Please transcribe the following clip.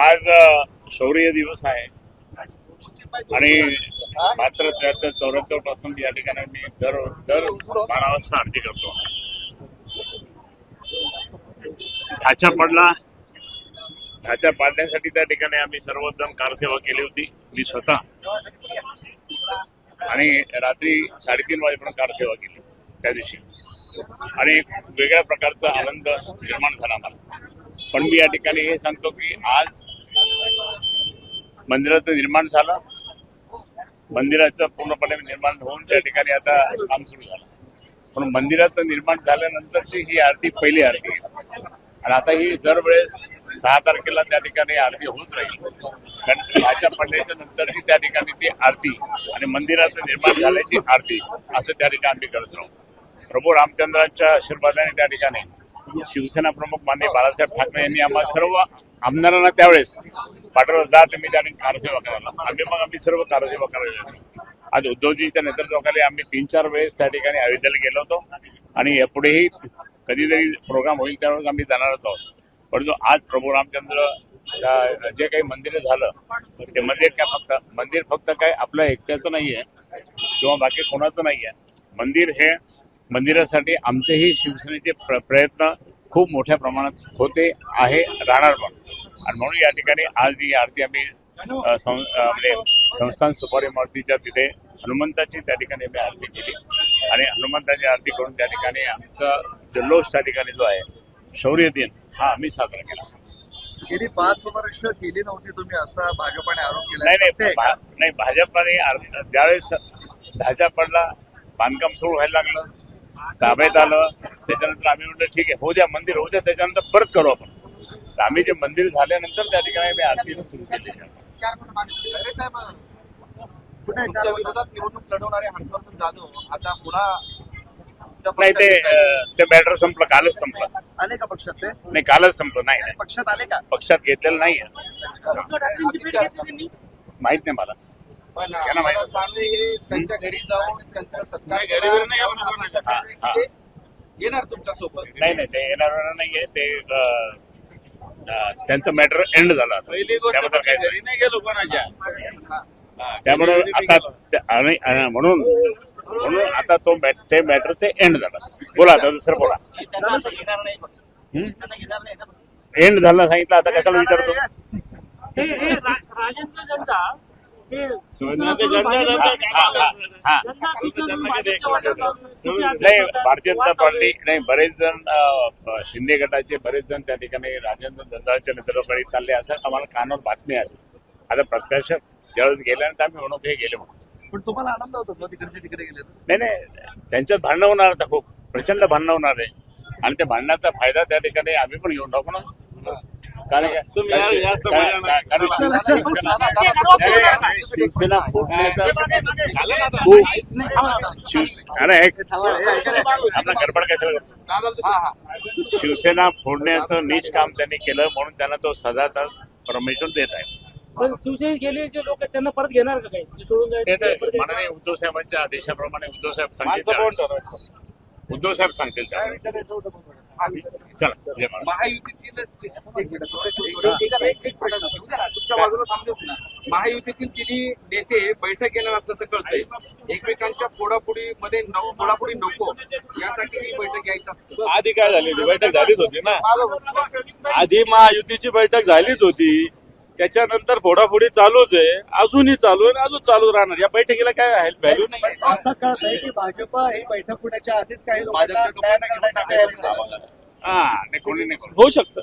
आज शौर्य दिवस आहे आणि मात्र 74 पासून या ठिकाणी मी दर 12 वाजता आरती करतो. ढाचा पाडण्यासाठी त्या ठिकाणी आम्ही सर्वजण कारसेवा केली होती. मी स्वतः आणि रात्री 3:30 वाजेपर्यंत कारसेवा केली त्या दिवशी आणि वेगळ्या प्रकारचा आनंद निर्माण झाला मला. पण मी या ठिकाणी हे सांगतो की आज मंदिराचं निर्माण झालं, मंदिराचं पूर्णपणे निर्माण होऊन त्या ठिकाणी आता काम सुरू झालं. पण मंदिराचं निर्माण झाल्यानंतरची ही आरती पहिली आरती आहे आणि आता ही दरवेळेस 6 तारखेला त्या ठिकाणी आरती होत राहील. कारण ढाच्या पडल्याच्या नंतरही त्या ठिकाणी ती आरती आणि मंदिराचं निर्माण झाल्याची आरती असं त्या ठिकाणी आम्ही करत राहू. प्रभू रामचंद्रांच्या आशीर्वादाने त्या ठिकाणी शिवसेना प्रमुख माननीय बाळासाहेब ठाकरे यांनी आम्हा सर्व आमदारांना त्यावेळेस पाठवलं, जा तुम्ही त्या ठिकाणी कारसेवा करायला. आम्ही सर्व कारसेवा करायला. आज उद्धवजींच्या नेतृत्वाखाली आम्ही 3-4 वेळेस त्या ठिकाणी अयोध्येला गेलो होतो आणि यापुढेही कधीतरी प्रोग्राम होईल त्यावेळेस आम्ही जाणारच आहोत. परंतु आज प्रभू रामचंद्र जे काही मंदिर झालं ते मंदिर फक्त काय आपलं एकट्याचं नाही आहे किंवा बाकी कोणाचं नाही आहे. मंदिर हे मंदिरासाठी आमचेही शिवसेनेचे प्रयत्न खूप मोठ्या प्रमाणात होते आहे, राहणार पण. आणि म्हणून या ठिकाणी आज ही आरती आम्ही म्हणजे संस्थान सुपारी मूर्तीच्या तिथे हनुमंताची त्या ठिकाणी आम्ही आरती केली आणि हनुमंताची आरती करून त्या ठिकाणी आमचा जल्लोष त्या ठिकाणी जो आहे शौर्य दिन हा आम्ही साजरा केला. गेली 5 वर्ष केली नव्हती तुम्ही असा भाजपाने आरोप केला. नाही भाजपाने ज्यावेळेस ढाचा पडला, बांधकाम सुरू व्हायला लागलं, ताब्यात आलं, त्याच्यानंतर आम्ही म्हटलं ठीक आहे होऊ द्या, मंदिर होऊ द्या, त्याच्यानंतर परत करू आपण. तर आम्ही जे मंदिर झाल्यानंतर त्या ठिकाणी आम्ही आरती सुरू केली. विरोधात निवडणूक लढवणारे हर्षवर्धन जाधव आता पुन्हा नाही ते मॅटर संपलं, कालच संपलं. आले का पक्षात ते? नाही कालच संपलं. नाही पक्षात आले का? पक्षात घेतलेलं नाहीये, माहित नाही मला. पण हे त्यांच्या घरी जाऊन त्यांचा सत्कार येणार तुमच्या सोबत? नाही ते येणार नाहीये. ते त्यांचं मॅटर एंड झालं. पहिली गोष्ट घरी नाही गेलो कोणाच्या. त्यामुळे आता म्हणून आता ते मॅटर ते एंड झालं. बोला आता दुसरं बोला. एंड झालं सांगितलं, आता कशाला विचारतो? राजेंद्र जनता नाही भारतीय जनता पार्टी नाही, बरेच जण शिंदे गटाचे बरेच जण त्या ठिकाणी राजेंद्र जनताच्या नेतृत्वाखाली चालले असं आम्हाला कानावर बातमी आली. आता प्रत्यक्ष ज्यावेळेस गेल्यानंतर आम्ही म्हणून हे गेले म्हणून. पण तुम्हाला आनंद होतो तिकडे गेले? नाही त्यांच्यात भांडणं होणार, आता खूप प्रचंड भांडणं होणार आहे आणि त्या भांडणाचा फायदा त्या ठिकाणी आम्ही पण घेऊन टाकू ना. शिवसेना फुटण्याचा गडबड काय, शिवसेना फोडण्याचं नीच काम त्यांनी केलं म्हणून त्यांना तो सदाचा परमेश्वर देत आहे. पण शिवसेना गेले जे लोक त्यांना परत घेणार का काही सोडून जायचं? माननीय उद्धव साहेबांच्या आदेशाप्रमाणे उद्धव साहेब सांगतील चला. महायुतीतील तिन्ही नेते बैठक घेणार असल्याचं कळतंय. एकमेकांच्या फोडाफोडी नको यासाठी ही बैठक घ्यायची असते. आधी काय झाली होती? बैठक झालीच होती ना. आधी महायुतीची बैठक झालीच होती, त्याच्यानंतर फोडाफोडी चालूच आहे, अजूनही चालू आहे, अजून चालू राहणार. या बैठकीला काय व्हॅल्यू नाही. असं कळत आहे की भाजप ही बैठक होण्याच्या आधीच काही कोणी नाही होऊ शकतं.